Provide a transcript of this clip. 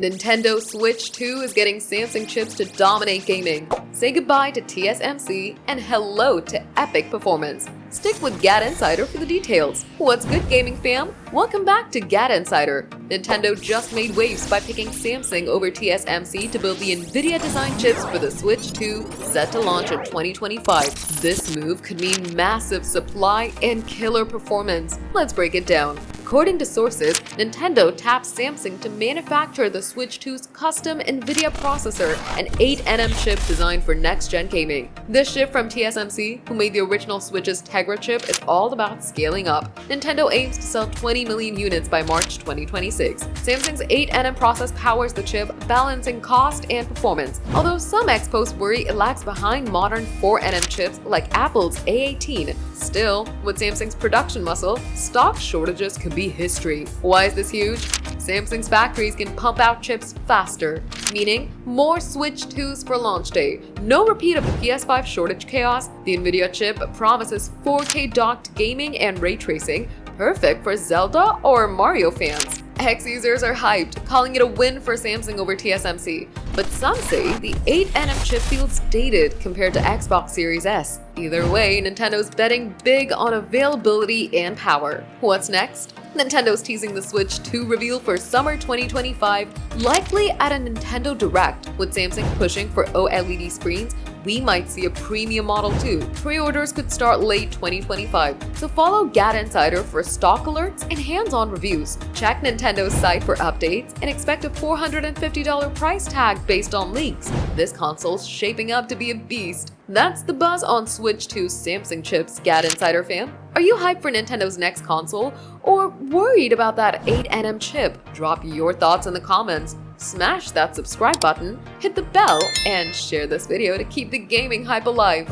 Nintendo Switch 2 is getting Samsung chips to dominate gaming. Say goodbye to TSMC and hello to epic performance. Stick with GadInsider for the details. What's good, gaming fam? Welcome back to GadInsider. Nintendo just made waves by picking Samsung over TSMC to build the Nvidia design chips for the Switch 2, set to launch in 2025. This move could mean massive supply and killer performance. Let's break it down. According to sources, Nintendo tapped Samsung to manufacture the Switch 2's custom Nvidia processor, an 8nm chip designed for next-gen gaming. This shift from TSMC, who made the original Switch's Tegra chip, is all about scaling up. Nintendo aims to sell 20 million units by March 2026. Samsung's 8nm process powers the chip, balancing cost and performance. Although some experts worry it lags behind modern 4nm chips like Apple's A18. Still, with Samsung's production muscle, stock shortages could be history. Why is this huge? Samsung's factories can pump out chips faster, meaning more Switch 2s for launch day. No repeat of the PS5 shortage chaos. The Nvidia chip promises 4K docked gaming and ray tracing, perfect for Zelda or Mario fans. X users are hyped, calling it a win for Samsung over TSMC. But some say the 8nm chip feels dated compared to Xbox Series S. Either way, Nintendo's betting big on availability and power. What's next? Nintendo's teasing the Switch 2 reveal for summer 2025, likely at a Nintendo Direct. With Samsung pushing for OLED screens, we might see a premium model too. Pre-orders could start late 2025, so follow GadInsider for stock alerts and hands-on reviews. Check Nintendo's site for updates and expect a $450 price tag based on leaks. This console's shaping up to be a beast. That's the buzz on Switch 2's Samsung chips, GadInsider fam. Are you hyped for Nintendo's next console or worried about that 8nm chip? Drop your thoughts in the comments. Smash that subscribe button, hit the bell, and share this video to keep the gaming hype alive.